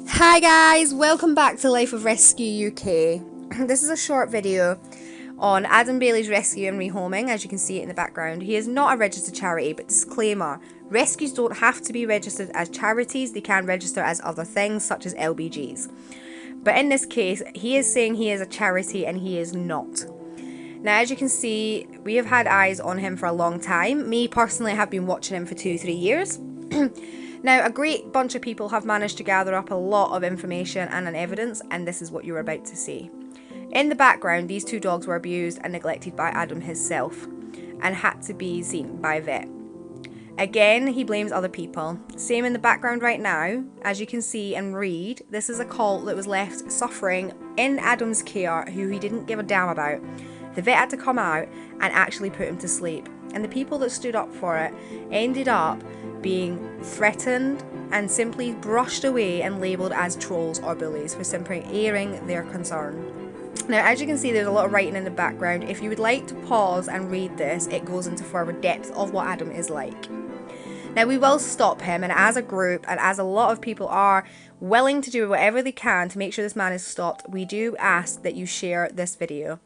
Hi guys, welcome back to Life of Rescue UK. This is a short video on Adam Bailey's rescue and rehoming. As you can see it in the background, he is not a registered charity, but disclaimer, rescues don't have to be registered as charities, they can register as other things such as LBGs. But in this case, he is saying he is a charity and he is not. Now, as you can see, we have had eyes on him for a long time. Me personally have been watching him for 2-3 years. Now, a great bunch of people have managed to gather up a lot of information and an evidence, and this is what you're about to see. In the background, these two dogs were abused and neglected by Adam himself and had to be seen by a vet. Again, he blames other people. Same in the background right now. As you can see and read, this is a colt that was left suffering in Adam's care, who he didn't give a damn about. The vet had to come out and actually put him to sleep. And the people that stood up for it ended up being threatened and simply brushed away and labelled as trolls or bullies for simply airing their concern. Now, as you can see, there's a lot of writing in the background. If you would like to pause and read this, it goes into further depth of what Adam is like. Now, we will stop him, and as a group, and as a lot of people are willing to do whatever they can to make sure this man is stopped, we do ask that you share this video.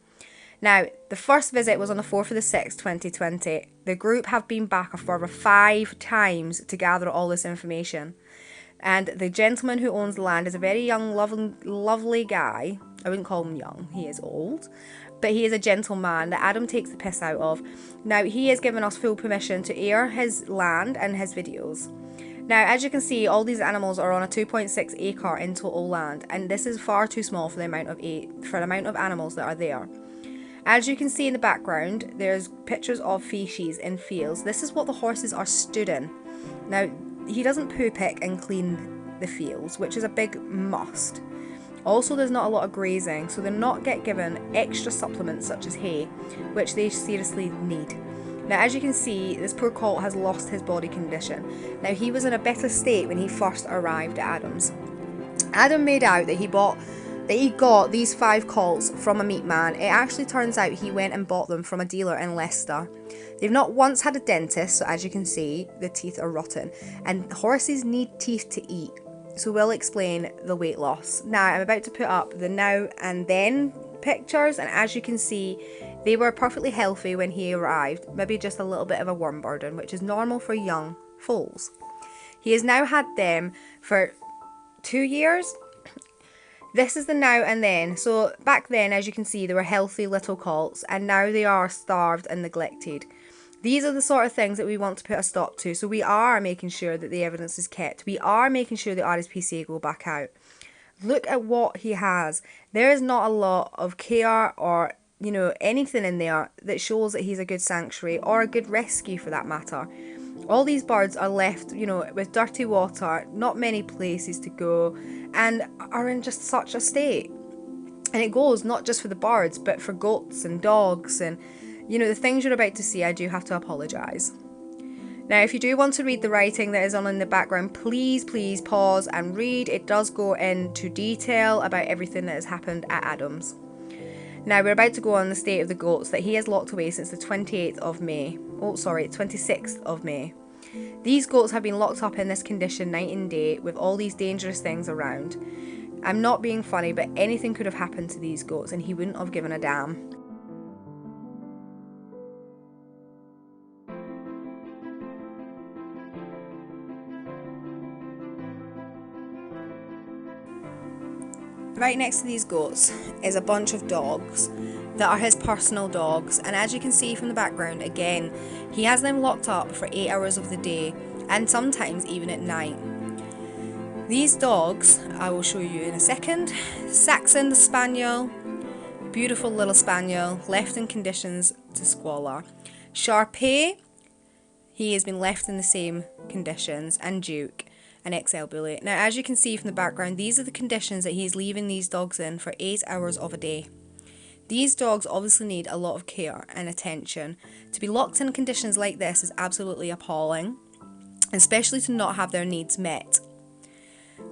Now, the first visit was on the 4th of the 6th, 2020. The group have been back a further 5 times to gather all this information. And the gentleman who owns the land is a very young, lovely guy. I wouldn't call him young, he is old. But he is a gentleman that Adam takes the piss out of. Now, he has given us full permission to air his land and his videos. Now, as you can see, all these animals are on a 2.6 acre in total land. And this is far too small for the amount of animals that are there. As you can see in the background, there's pictures of feces in fields. This is what the horses are stood in. Now, he doesn't poo pick and clean the fields, which is a big must. Also, there's not a lot of grazing, so they're not given extra supplements such as hay, which they seriously need. Now, as you can see, this poor colt has lost his body condition. Now, he was in a better state when he first arrived at Adam's. Adam made out that he got these 5 colts from a meat man. It actually turns out he went and bought them from a dealer in Leicester. They've not once had a dentist, so as you can see, the teeth are rotten. And horses need teeth to eat. So we'll explain the weight loss. Now, I'm about to put up the now and then pictures, and as you can see, they were perfectly healthy when he arrived. Maybe just a little bit of a worm burden, which is normal for young foals. He has now had them for 2 years. This is the now and then. So back then, as you can see, they were healthy little colts, and now they are starved and neglected. These are the sort of things that we want to put a stop to. So we are making sure that the evidence is kept. We are making sure the RSPCA go back out. Look at what he has. There is not a lot of care or, anything in there that shows that he's a good sanctuary or a good rescue for that matter. All these birds are left, with dirty water, not many places to go, and are in just such a state. And it goes not just for the birds, but for goats and dogs and, the things you're about to see. I do have to apologise. Now, if you do want to read the writing that is on in the background, please pause and read. It does go into detail about everything that has happened at Adam's. Now, we're about to go on the state of the goats that he has locked away since the 26th of May. These goats have been locked up in this condition night and day with all these dangerous things around. I'm not being funny, but anything could have happened to these goats and he wouldn't have given a damn. Right next to these goats is a bunch of dogs that are his personal dogs, and as you can see from the background, again, he has them locked up for 8 hours of the day and sometimes even at night. These dogs, I will show you in a second. Saxon the Spaniel, beautiful little Spaniel, left in conditions to squalor. Sharpay, he has been left in the same conditions, and Duke, an XL bully. Now, as you can see from the background, these are the conditions that he's leaving these dogs in for 8 hours of a day. These dogs obviously need a lot of care and attention. To be locked in conditions like this is absolutely appalling, especially to not have their needs met.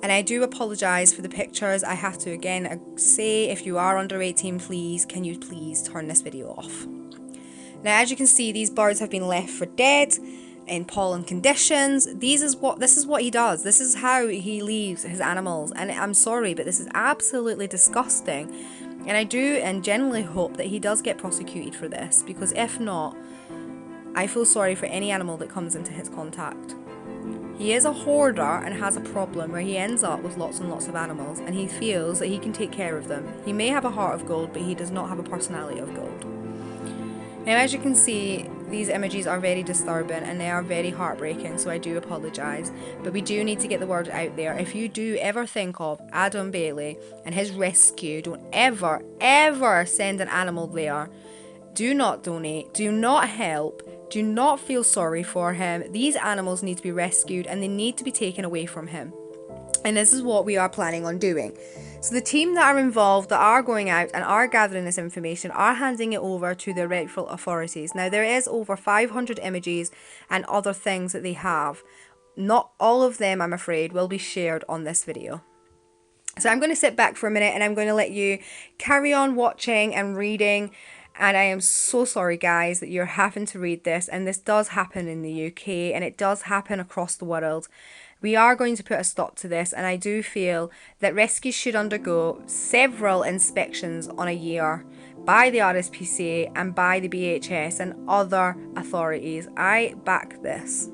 And I do apologise for the pictures. I have to again say, if you are under 18, can you please turn this video off. Now, as you can see, these birds have been left for dead in pollen conditions. This is what he does. This is how he leaves his animals. And I'm sorry, but this is absolutely disgusting. And I do and genuinely hope that he does get prosecuted for this, because if not, I feel sorry for any animal that comes into his contact. He is a hoarder and has a problem where he ends up with lots and lots of animals, and he feels that he can take care of them. He may have a heart of gold, but he does not have a personality of gold. Now, as you can see, these images are very disturbing and they are very heartbreaking, so I do apologise. But we do need to get the word out there. If you do ever think of Adam Bailey and his rescue, don't ever, ever send an animal there. Do not donate, do not help, do not feel sorry for him. These animals need to be rescued and they need to be taken away from him. And this is what we are planning on doing. So the team that are involved, that are going out and are gathering this information, are handing it over to the rightful authorities. Now, there is over 500 images and other things that they have. Not all of them, I'm afraid, will be shared on this video. So I'm going to sit back for a minute and I'm going to let you carry on watching and reading. And I am so sorry, guys, that you're having to read this. And this does happen in the UK and it does happen across the world. We are going to put a stop to this, and I do feel that rescues should undergo several inspections on a year by the RSPCA and by the BHS and other authorities. I back this.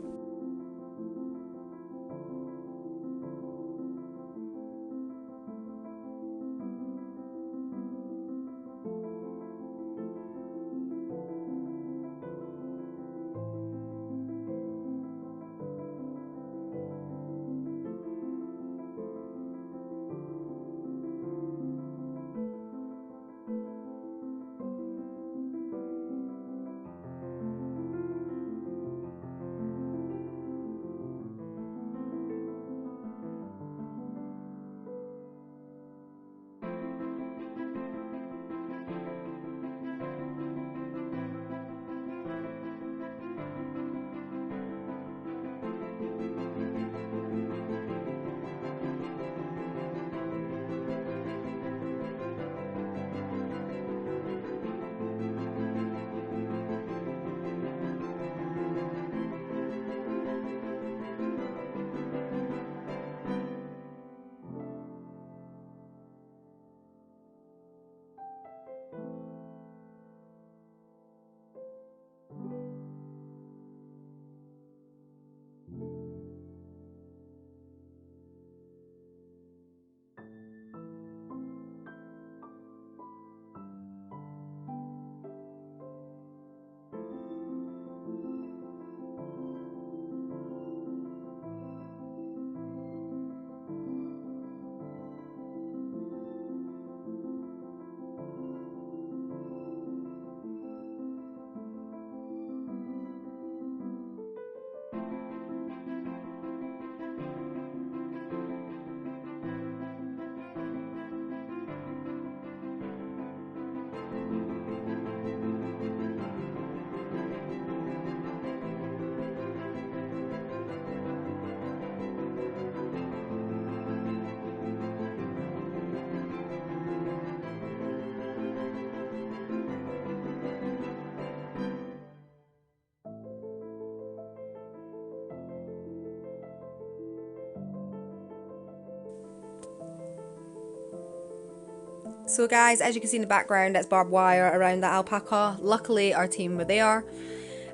So guys, as you can see in the background, that's barbed wire around the alpaca. Luckily, our team were there.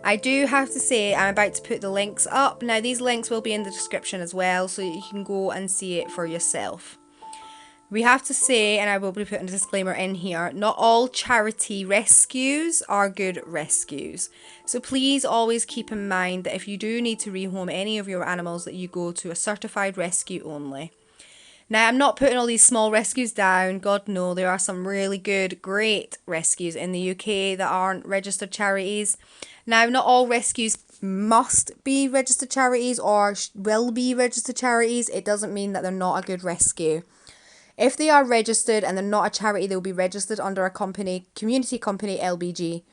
I do have to say, I'm about to put the links up. Now, these links will be in the description as well, so you can go and see it for yourself. We have to say, and I will be putting a disclaimer in here, not all charity rescues are good rescues. So please always keep in mind that if you do need to rehome any of your animals, that you go to a certified rescue only. Now, I'm not putting all these small rescues down. God, no, there are some really good, great rescues in the UK that aren't registered charities. Now, not all rescues must be registered charities or will be registered charities. It doesn't mean that they're not a good rescue. If they are registered and they're not a charity, they will be registered under a company, community company, LBG.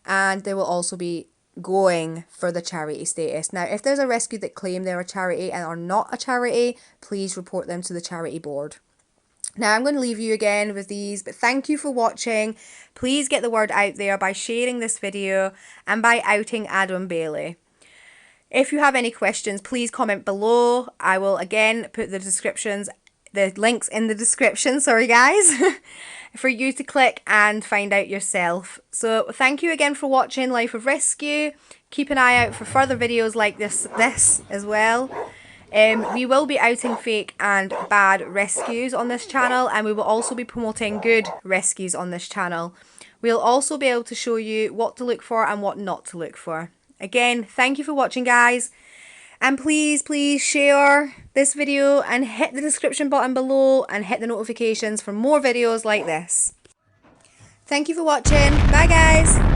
And they will also be going for the charity status. Now, if there's a rescue that claim they're a charity and are not a charity, please report them to the charity board. Now, I'm going to leave you again with these, but thank you for watching. Please get the word out there by sharing this video and by outing Adam Bailey. If you have any questions, please comment below. I will again put the links in the description, sorry guys, for you to click and find out yourself. So thank you again for watching Life of Rescue. Keep an eye out for further videos like this as well. We will be outing fake and bad rescues on this channel, and we will also be promoting good rescues on this channel. We'll also be able to show you what to look for and what not to look for. Again, thank you for watching, guys. And please share this video and hit the description button below and hit the notifications for more videos like this. Thank you for watching. Bye, guys.